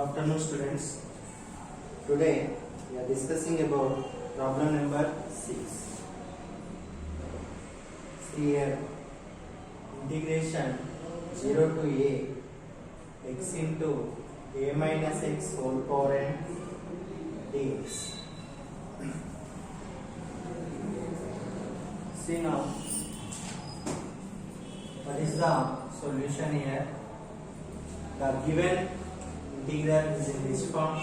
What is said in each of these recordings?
afternoon, students. Today we are discussing about problem number 6. See here, integration 0 to a x into a minus x whole power n dx. See now, what is the solution here? The given integral is in this form: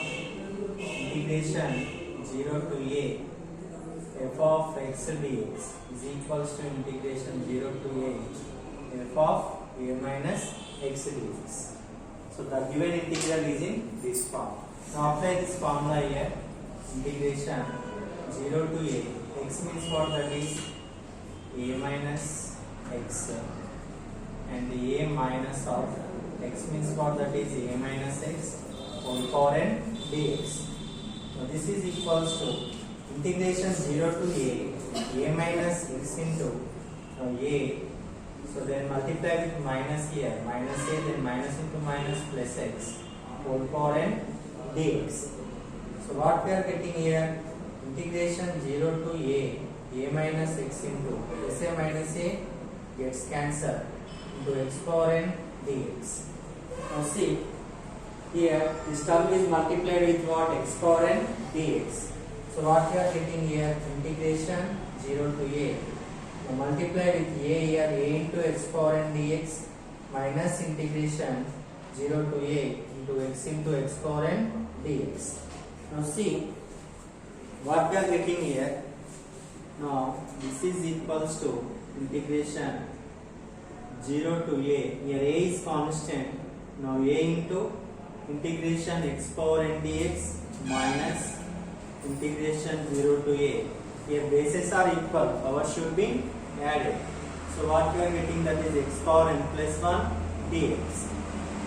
integration 0 to a f of x dx is equals to integration 0 to a f of a minus x dx. So the given integral is in this form. Now apply this formula here. Integration 0 to a, x means what? That is a minus x, and a minus of x means what? That is a minus x whole power n dx. So this is equals to integration 0 to a minus x into a. So then multiply with minus here, minus a, then minus into minus plus x whole power n dx. So what we are getting here? Integration 0 to a minus x into sa minus a gets cancelled into x power n dx. Now see, here this term is multiplied with what? X power n dx. So what we are getting here? Integration 0 to a. Now multiply with a here, a into x power n dx minus integration 0 to a into x power n dx. Now see, what we are getting here? Now this is equals to integration 0 to a. Here a is constant. Now a into integration x power n dx minus integration 0 to a. Here bases are equal, power should be added. So what we are getting, that is x power n plus 1 dx.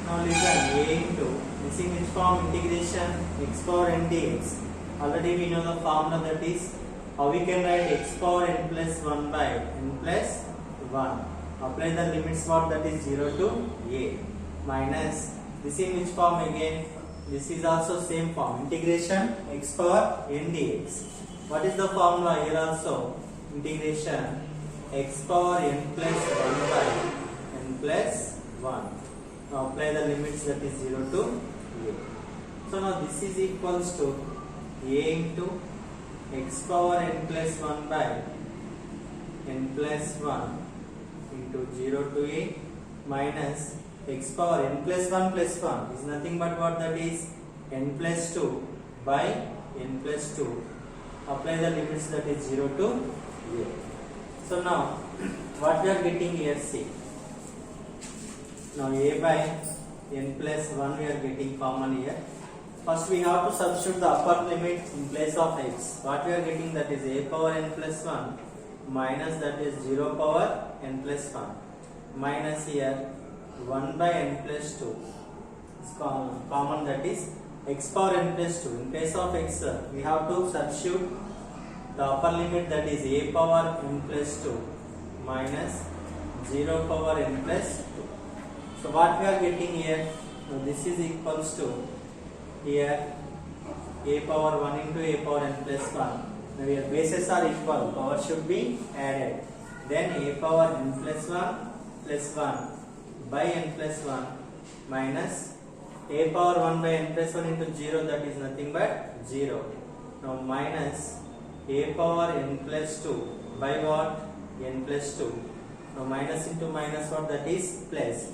Now listen, a into, this in which form? Integration x power n dx. Already we know the formula, that is how we can write x power n plus 1 by n plus 1. Apply the limits, what? That is 0 to a minus, this in which form again? This is also same form, integration x power n dx. What is the formula here also? Integration x power n plus 1 by n plus 1. Now apply the limits, that is 0 to a. So now this is equals to a into x power n plus 1 by n plus 1 into 0 to a minus x power n plus 1 is nothing but what? That is n plus 2 by n plus 2. Apply the limits, that is 0 to a. So now what we are getting here, see. Now a by n plus 1 we are getting common here. First we have to substitute the upper limit in place of x. What we are getting, that is a power n plus 1 minus, that is 0 power n plus 1 minus here 1 by n plus 2 is common, that is x power n plus 2. In place of x we have to substitute the upper limit, that is a power n plus 2 minus 0 power n plus 2. So what we are getting here? Now this is equals to here a power 1 into a power n plus 1. Now here bases are equal, power should be added. Then a power n plus 1 plus 1 by n plus 1 minus a power 1 by n plus 1 into 0, that is nothing but 0. Now minus a power n plus 2 by what? N plus 2. Now minus into minus, what? That is plus.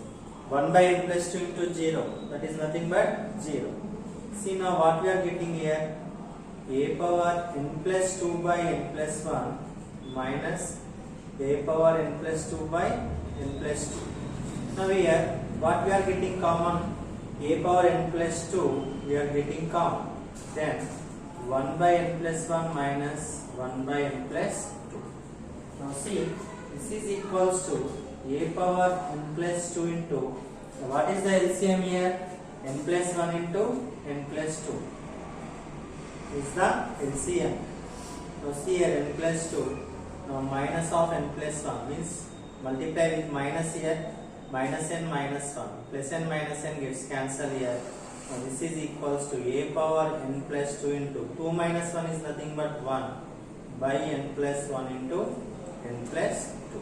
1 by n plus 2 into 0, that is nothing but 0. See now what we are getting here? A power n plus 2 by n plus 1 minus a power n plus 2 by n plus 2. Now here what we are getting common? A power n plus 2 we are getting common. Then 1 by n plus 1 minus 1 by n plus 2. Now see, this is equals to a power n plus 2 into, what is the LCM here? N plus 1 into n plus 2 is the LCM. Now see here n plus 2. Now minus of n plus 1 means multiply with minus here, minus n minus 1, plus n minus n gets cancelled here. Now this is equals to a power n plus 2 into 2 minus 1 is nothing but 1 by n plus 1 into n plus 2.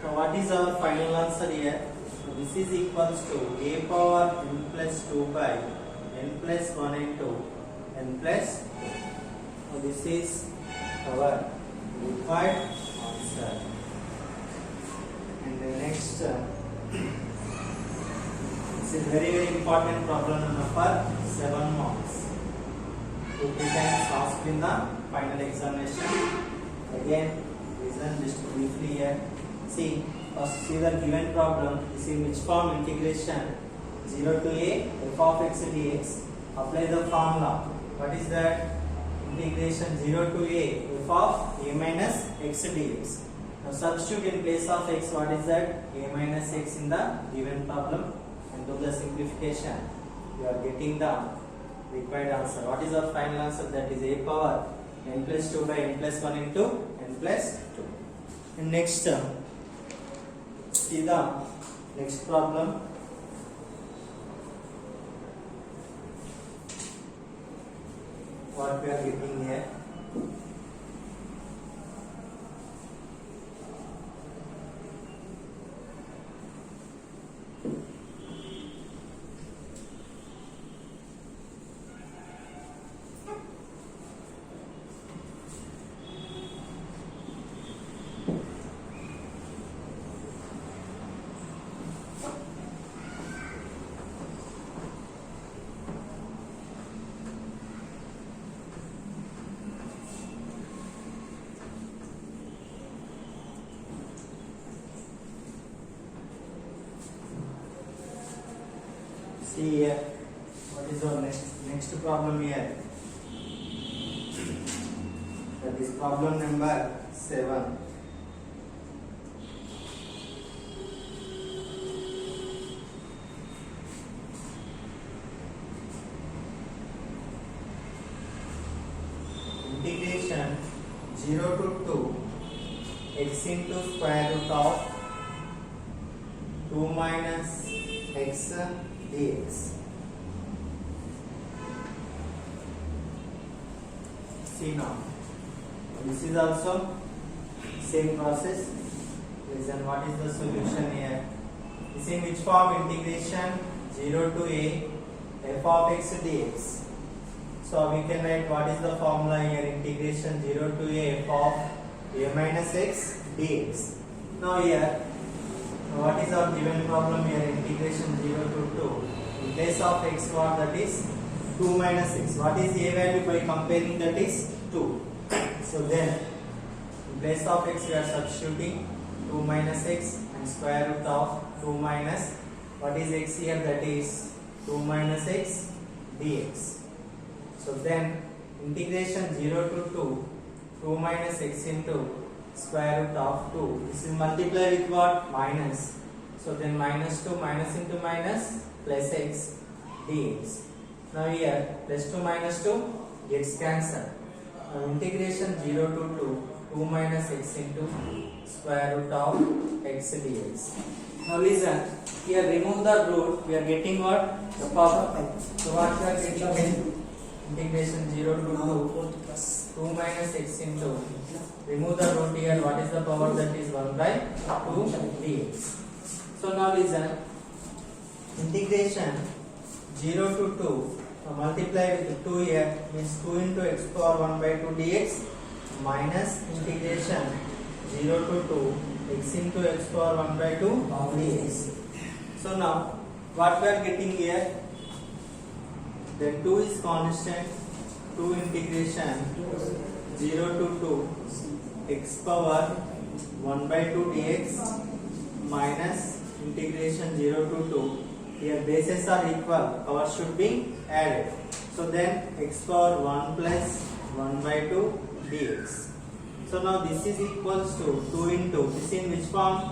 Now what is our final answer here? So this is equals to a power n plus 2 by n plus 1 into n plus 2. Now this is our required answer. And the next this is very important problem number 7 marks. 2-3 times asked in the final examination. Again, listen just briefly here. See, first see the given problem. This is in which form integration 0 to a f of x dx. Apply the formula. What is that? Integration 0 to a f of a minus x dx. Now substitute in place of x. What is that? A minus x in the given problem. And do the simplification. You are getting the required answer. What is our final answer? That is a power n plus 2 by n plus 1 into n plus 2. And next, see the next problem. What we are getting here? See here, what is our next problem here? That is problem number 7. Integration 0 to 2 x into square root of 2 minus x dx. See now, this is also same process. Listen, what is the solution here? This in which form integration 0 to a f of x dx. So we can write what is the formula here? Integration 0 to a f of a minus x dx. Now here, what is our given problem here? Integration 0 to 2. In place of x, what that is? 2 minus x. What is a value by comparing? That is 2. So then, in place of x, we are substituting 2 minus x and square root of 2 minus. What is x here? That is 2 minus x dx. So then, integration 0 to 2, 2 minus x into square root of 2. This is multiply with what? Minus. So then minus 2 minus into minus plus x dx. Now here plus 2 minus 2 gets cancelled. Now integration 0 to 2, 2 minus x into square root of x dx. Now listen, here remove the root, we are getting what? The power. So what we are getting? Integration 0 to 2 minus x into, remove the root here, what is the power? That is 1 by 2 dx. So now listen, integration 0 to 2, multiply with 2 here, means 2 into x power 1 by 2 dx, minus integration 0 to 2, x into x power 1 by 2 dx. So now, what we are getting here? Then 2 is constant, 2 integration 0 to 2 x power 1 by 2 dx minus integration 0 to 2. Here bases are equal, power should be added. So then x power 1 plus 1 by 2 dx. So now this is equals to 2 into, this in which form?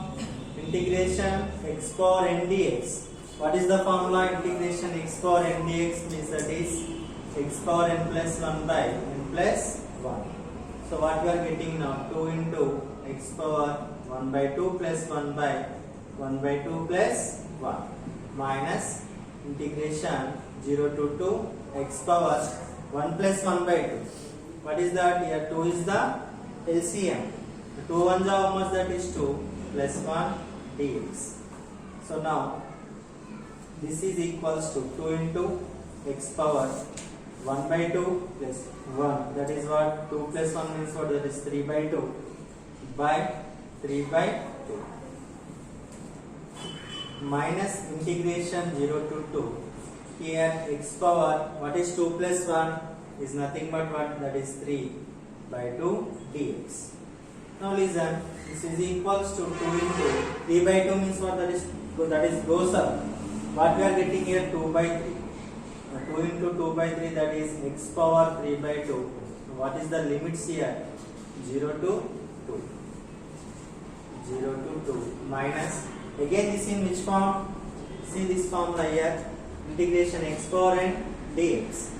Integration x power n dx. What is the formula? Integration x power n dx means that is x power n plus 1 by n plus 1. So what we are getting now? 2 into x power 1 by 2 plus 1 by 2 plus 1 minus integration 0 to 2 x power 1 plus 1 by 2. What is that? Here 2 is the LCM. 2 ones are how much? That is 2 plus 1 dx. So now this is equals to 2 into x power 1 by 2 plus 1. That is what? 2 plus 1 means what? That is 3 by 2 by 3 by 2 minus integration 0 to 2. Here x power, what is 2 plus 1 is nothing but what? That is 3 by 2 dx. Now listen, this is equals to 2 into 3 by 2 means what? That is goes up. What we are getting here? 2 by 3. 2 into 2 by 3, that is x power 3 by 2. What is the limits here? 0 to 2. 0 to 2 minus, again this in which form? See this formula here, integration x power n dx.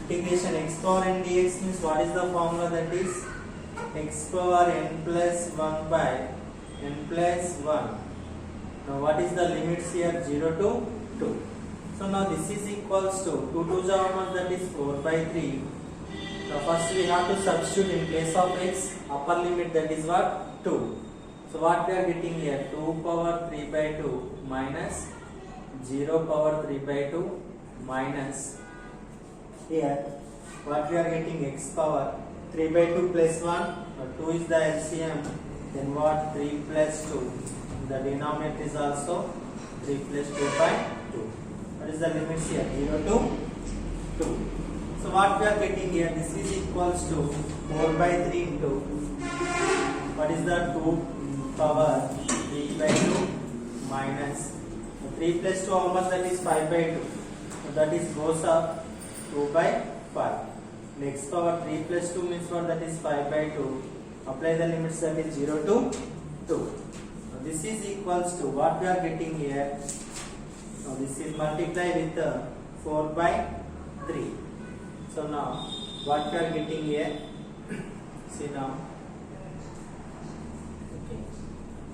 Integration x power n dx means what is the formula? That is x power n plus 1 by n plus 1. Now what is the limits here? 0 to 2. So now this is equals to 2 2s are how much? That is 4 by 3. Now first we have to substitute in place of x upper limit, that is what? 2. So what we are getting here? 2 power 3 by 2 minus 0 power 3 by 2 minus, here what we are getting? X power 3 by 2 plus 1. 2 is the LCM. Then what? 3 plus 2. The denominator is also 3 plus 2 by 2. What is the limits here? 0 to 2. So what we are getting here? This is equals to 4 by 3 into, what is the 2 power 3 by 2 minus 3 plus 2 how much? That is 5 by 2. So that is goes up 2 by 5. Next power 3 plus 2 means what? That is 5 by 2. Apply the limits, that is 0 to 2. Now this is equals to what we are getting here. Now this is multiply with 4 by 3. So now what we are getting here? See now. Okay.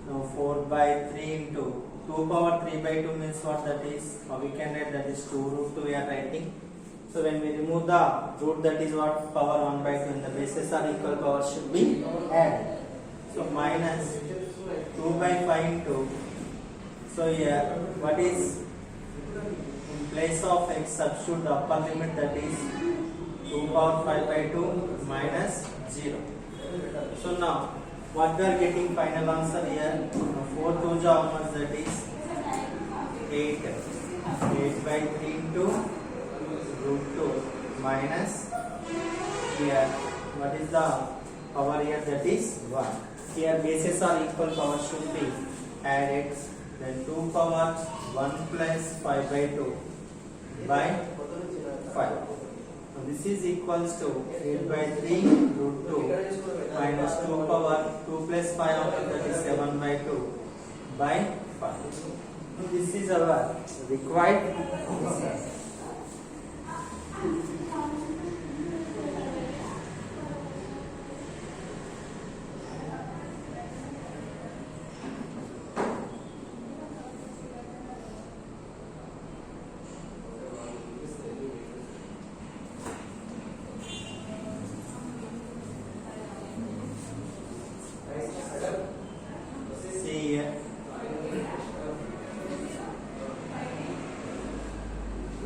Now 4 by 3 into 2 power 3 by 2 means what? That is, we can write that is 2 root 2 we are writing. So when we remove the root, that is what? Power 1 by 2, and the bases are equal, power should be added. So minus 2 by 5 into, so here what is, in place of x substitute the upper limit, that is 2 power 5 by 2 minus 0. So now what we are getting final answer here? 4 2s how much? That is 8. 8 by 3 into root 2 minus, here what is the power here? That is 1. Here bases are equal, power should be added. Then 2 power 1 plus 5 by 2 by 5. So this is equals to 8 by 3 root 2 minus 2 power 2 plus 5, that is 7 by 2 by 5. So this is our required answer.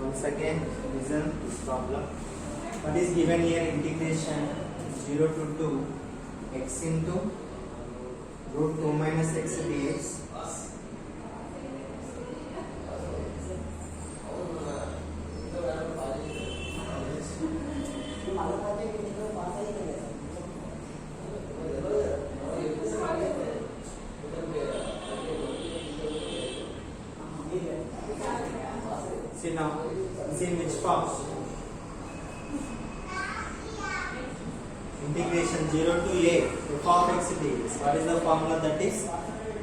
Once again, listen this problem. What is given here? Integration 0 to 2 x into root 2 minus x dx. See now, see in which form? Integration 0 to a f of x dx. What is the formula? That is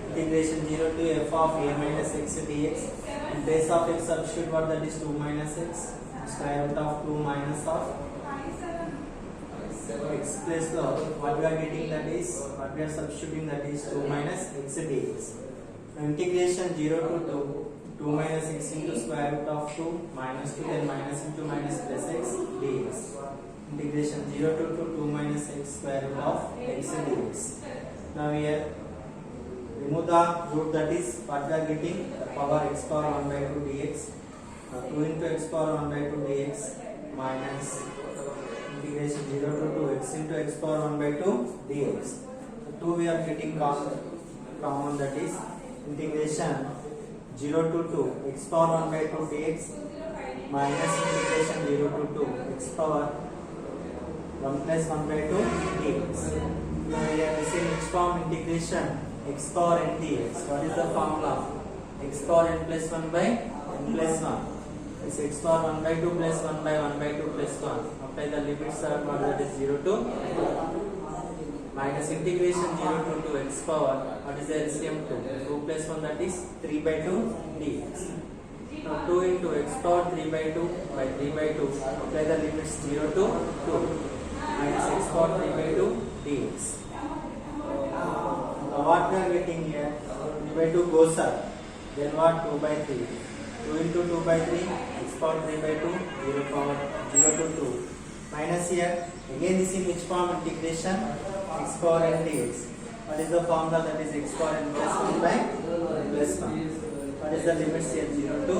integration 0 to f of a minus x dx. In place of x substitute what? That is 2 minus x. Square root of 2 minus of x plus what we are getting, that is what we are substituting, that is 2 minus x dx. Now integration 0 to 2 2 minus x into square root of 2 minus 2, then minus into minus plus x dx. Integration 0 to 2 minus x square root of x dx. Now here remove the root, that is what we are getting, the power x power 1 by 2 dx. Now 2 into x power 1 by 2 dx minus integration 0 to 2 x into x power 1 by 2 dx. So 2 we are getting common, that is integration 0 to 2 x power 1 by 2 dx minus integration 0 to 2 x power 1 plus 1 by 2 dx. Now we are using which form? Integration x power n dx. What is the formula? X power n plus 1 by n plus 1. It's x power 1 by 2 plus 1 by 1 by 2 plus 1. Apply the limits are what, that is 0 to minus integration 0 to 2 x power, what is the LCM 2 plus 1, that is 3 by 2 dx. Now 2 into x power 3 by 2 by 3 by 2, apply the limits 0 to 2 minus x power 3 by 2 dx. Now what we are getting here, 3 by 2 goes up, then what, 2 by 3, 2 into 2 by 3, x power 3 by 2, 0 power 0 to 2 minus here, again this is which form? Integration x power n dx. What is the formula? That is x power n plus 1 by n plus 1. What is the limits here? 0 to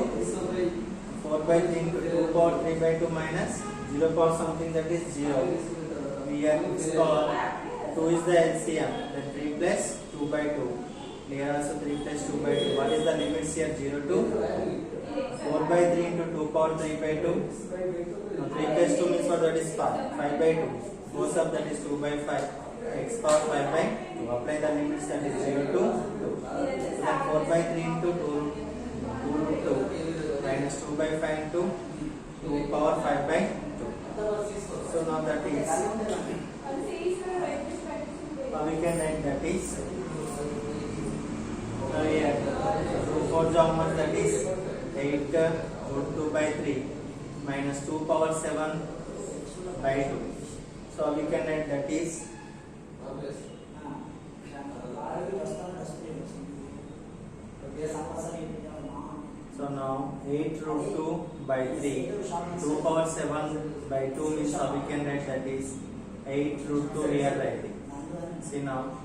4 by 3 into 2 power 3 by 2 minus 0 power something, that is 0. We have x power 2 is the LCM, then 3 plus 2 by 2. Here also 3 plus 2 by 2. What is the limits here? 0 to 4 by 3 into 2 power 3 by 2. Now 3 plus 2 means what? That is 5. 5 by 2 goes up, that is 2 by 5. X power 5 by 2. Apply the limits, that is 0 to 2. So then 4 by 3 into 2 root 2 minus 2 by 5 into 2 power 5 by 2. So now that is, now we can write that is, here root 4 how much, that is 8 root 2 by 3 minus 2 power 7 by 2. So we can write that is, so now 8 root 2 by 3, 2 power 7 by 2 means how we can write, that is 8 root 2 we are writing. See now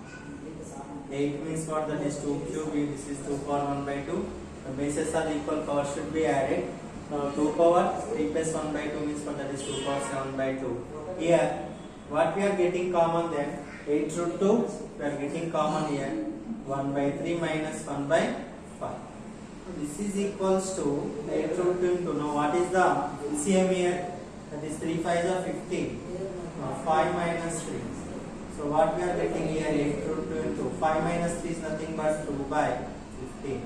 8 means what, that is 2 cube, this is 2 power 1 by 2. The bases are equal, power should be added. Now 2 power 3 plus 1 by 2 means what, that is 2 power 7 by 2. Here what we are getting common, then 8 root 2 we are getting common here, 1 by 3 minus 1 by 5. This is equals to 8 root 2 into, now what is the LCM here? That is 3 5s are 15. Now 5 minus 3. So what we are getting here, 8 root 2 into 5 minus 3 is nothing but 2 by 15.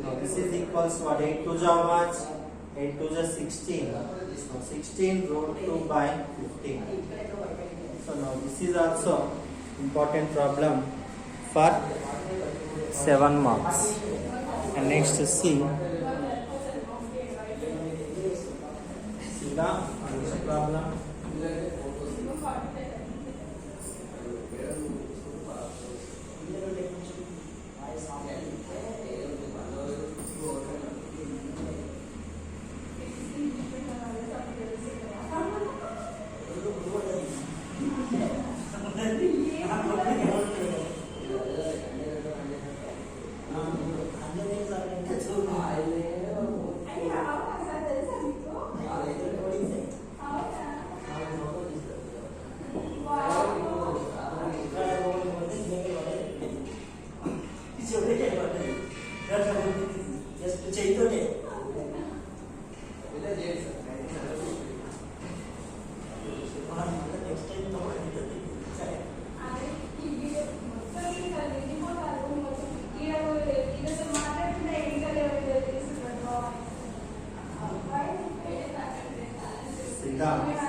Now this is equals to what? 8 2s how much? 8 2s are 16. So 16 root 2 by 15. So now this is also important problem for 7 marks. And next see the next problem.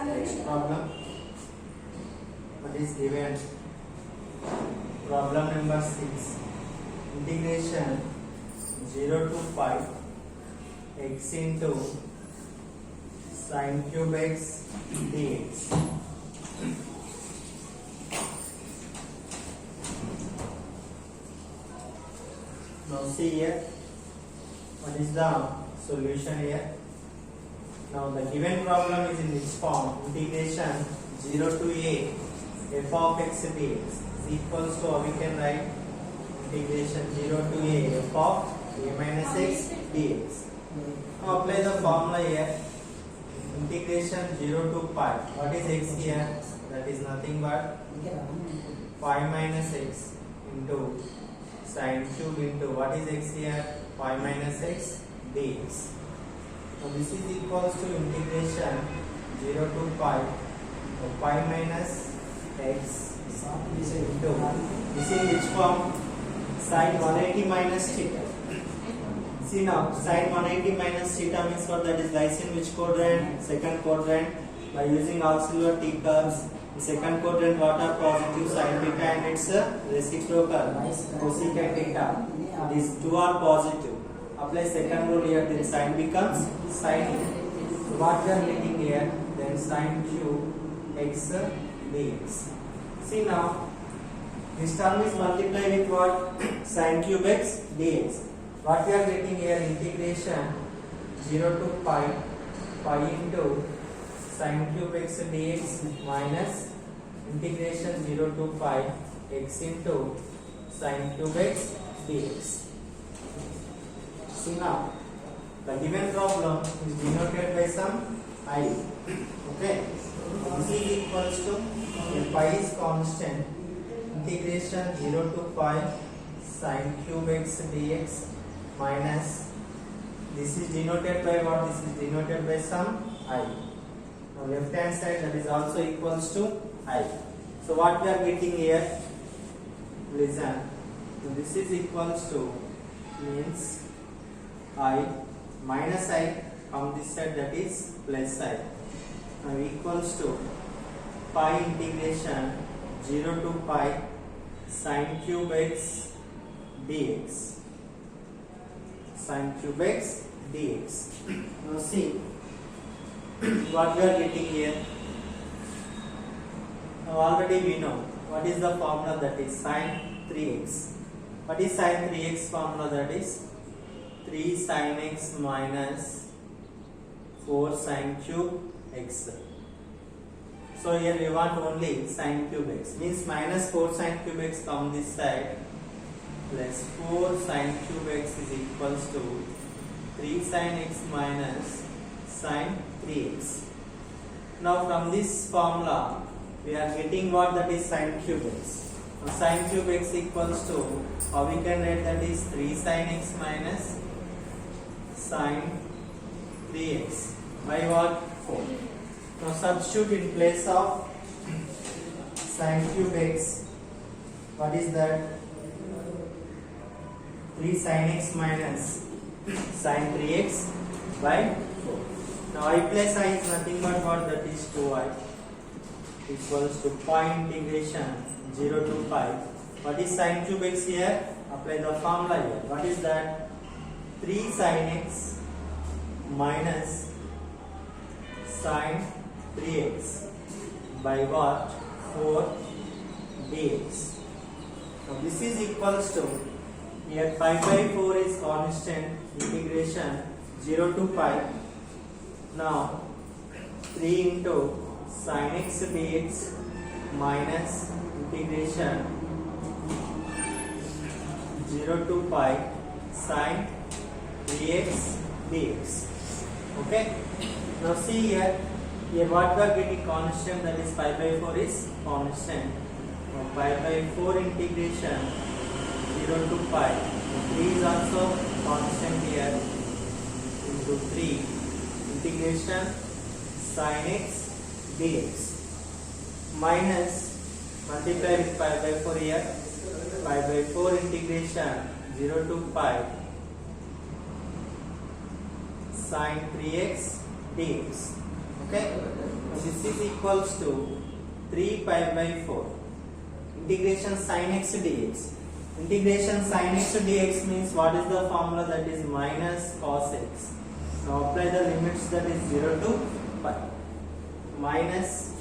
Next problem. What is given? Problem number 6. Integration 0 to 5 x into sin cube x dx. Now see here, what is the solution here? Now the given problem is in this form: integration 0 to a f of x dx is equals to, or we can write integration 0 to a f of a minus x dx. Now apply the formula here. Integration 0 to pi. What is x here? That is nothing but pi minus x into sine cube into what is x here? Pi minus x dx. So this is equals to integration 0 to pi of pi minus x into, this is which form? Sine 180 minus theta. See now, sine 180 minus theta means what? That is lies in which quadrant? Second quadrant. By using auxiliary T curves, the second quadrant what are positive sine theta and its reciprocal cosecant theta. These two are positive. Apply second rule here, then sine becomes sine. So what we are getting here? Then sine cube x dx. See now, this term is multiplied with what? Sine cube x dx. What we are getting here? Integration 0 to pi into sine cube x dx minus integration 0 to pi x into sine cube x dx. See now, the given problem is denoted by some I. Okay, this is equals to, if pi is constant, integration 0 to pi sine cube x dx minus, this is denoted by what? This is denoted by some I. Now left hand side, that is also equals to I. So what we are getting here? Listen. So this is equals to, means I minus I from this side, that is plus I. Now equals to pi integration 0 to pi sine cube x dx. Sine cube x dx. Now see what we are getting here. Now already we know what is the formula, that is sine 3x. What is sine 3x formula? That is 3 sine x minus 4 sine cube x. So here we want only sine cube x, means minus 4 sine cube x come this side, plus 4 sine cube x is equals to 3 sine x minus sine 3x. Now from this formula we are getting what? That is sine cube x. Now sine cube x equals to, or we can write that is 3 sine x minus sine 3x by what? 4. Now substitute in place of sine cube x. What is that? 3 sine x minus sine 3x by 4. Now I plus I is nothing but what? That is 2i equals to pi integration 0 to pi. What is sine cube x here? Apply the formula here. What is that? 3 sine x minus sine 3x by what? 4 dx. Now this is equals to, here pi by 4 is constant, integration 0 to pi. Now 3 into sine x dx minus integration 0 to pi sine 3x dx. Okay. Now see here what we are getting constant, that is pi by 4 is constant. Now pi by 4 integration 0 to pi. 3 is also constant here into 3 integration sine x dx minus multiply with pi by 4 here, pi by 4 integration 0 to pi sine 3x dx. Okay, this is equals to 3 pi by 4 integration sine x dx. Integration sine x dx means what is the formula? That is minus cos x. Now apply the limits, that is 0 to pi minus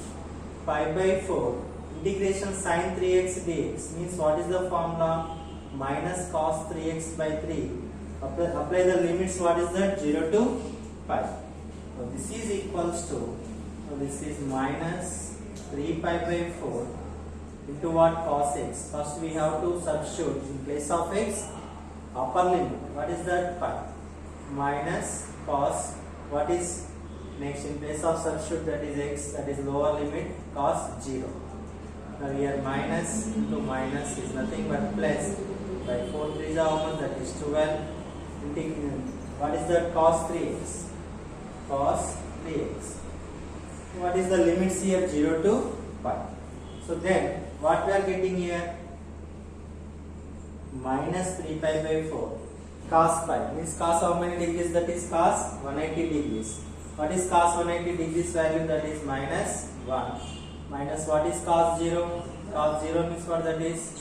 pi by 4 integration sine 3x dx means what is the formula? Minus cos 3x by 3 Apply the limits. What is that? 0 to pi. So this is equals to, so this is minus 3 pi by 4 into what? Cos x. First we have to substitute in place of x upper limit. What is that? Pi minus cos. What is next in place of substitute? That is x, that is lower limit, cos 0. Now here minus into minus is nothing but plus. By 4 3 is how much? That is 12. What is that? Cos 3x. Cos 3x. What is the limits here? 0 to pi. So then what we are getting here? Minus 3 pi by 4. Cos pi means cos how many degrees? That is cos 180 degrees. What is cos 180 degrees value? That is minus 1. Minus what is cos 0? Cos 0 means what? That is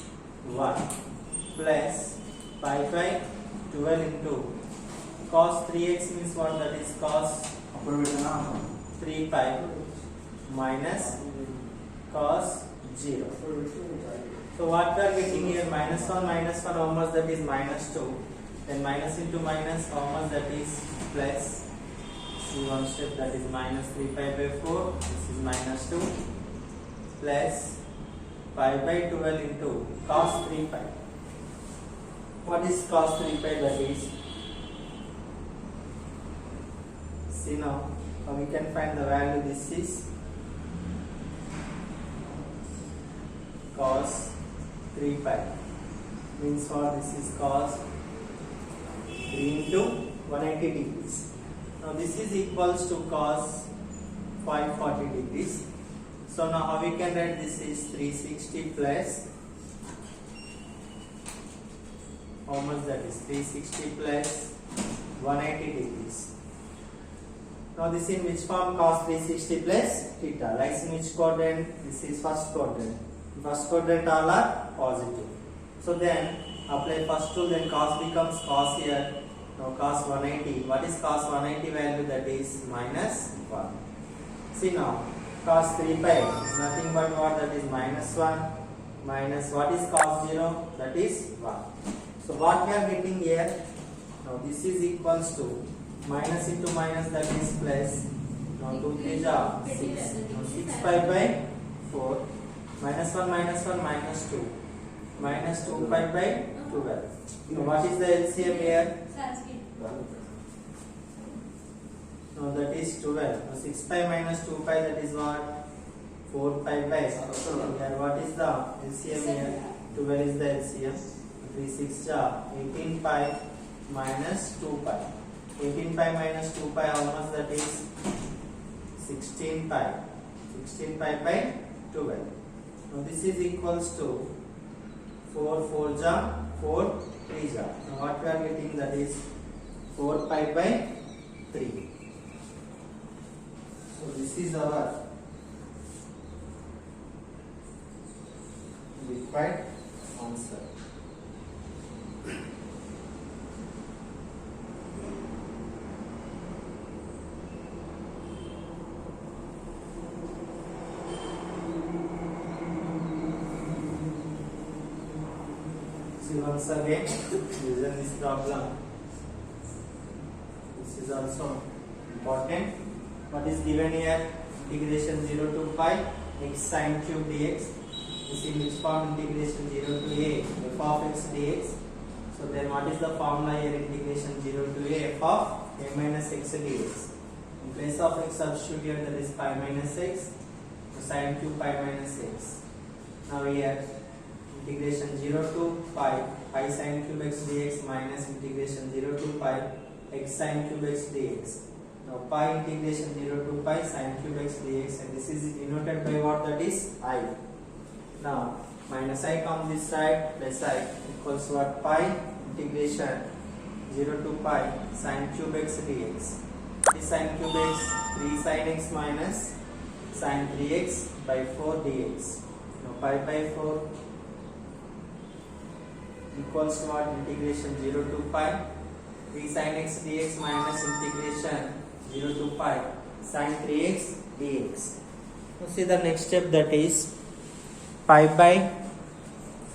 1. Plus pi by 12 into cos 3x means what? That is cos 3 pi minus cos 0. So what we are getting here? Minus 1 how much? That is minus 2. Then minus into minus how much? That is plus. See one step, that is minus 3 pi by 4. This is minus 2 plus pi by 12 into cos 3 pi. What is cos 3 pi? That is, see now we can find the value. This is cos 3 pi means what? This is cos 3 into 180 degrees. Now this is equals to cos 540 degrees. So now how we can write? This is 360 plus how much? That is 360 plus 180 degrees. Now this in which form? Cos 360 plus theta. Lies in which quadrant? This is first quadrant. First quadrant all are positive. So then apply first rule, then cos becomes cos here. Now cos 180. What is cos 180 value? That is minus 1. See now cos 3 pi is nothing but what? That is minus 1 minus what is cos 0? That is 1. So what we are getting here? Now this is equals to minus into minus, that is plus. Now 2 3 is 6. Now 6 pi by 4 minus 1 minus 2 minus 2 pi by 12. So what is the LCM here? Now that is 12. Now 6 pi minus 2 pi, that is what? 4 pi by. Here what is the LCM here? 12 is the LCM. 3 6 18 pi minus 2 pi. 18 pi minus 2 pi, how much? That is 16 pi. 16 pi by 12. Now this is equals to 4 4 4 3 ja. Now what we are getting? That is 4 pi by 3. So this is our required answer. See once again, revision this problem. This is also important. What is given here? Integration 0 to pi x sin cube dx. This is which form? Integration 0 to a f of x dx. So then what is the formula here? Integration 0 to a f of a minus x dx. In place of x substitute here, that is pi minus x. So sin cube pi minus x. Now here integration 0 to pi sin cube x dx minus integration 0 to pi x sin cube x dx. Now pi integration 0 to pi sin cube x dx, and this is denoted by what? That is I. Now minus I comes this side, plus I equals what? Pi integration 0 to pi sin cube x dx. This sin cube x, 3 sin x minus sin 3x by 4 dx. Now pi by 4 equals to what? Integration 0 to pi 3 sin x dx minus integration 0 to pi sin 3x dx. Now see the next step, that is pi by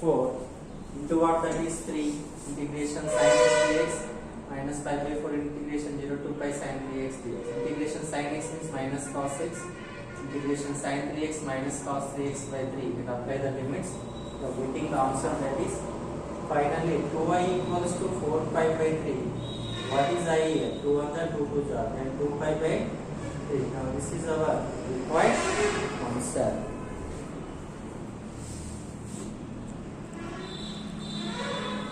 4 into what? That is 3 integration sin x dx minus pi by 4 integration 0 to pi sin 3x dx. Integration sin x means minus cos x. Integration sin 3x minus cos 3x by 3. And apply the limits. So getting the answer, that is finally 2i equals to 4 pi by 3. What is I here? 2 1 are 2 2 are, and 2 pi by 3. Now this is our required answer.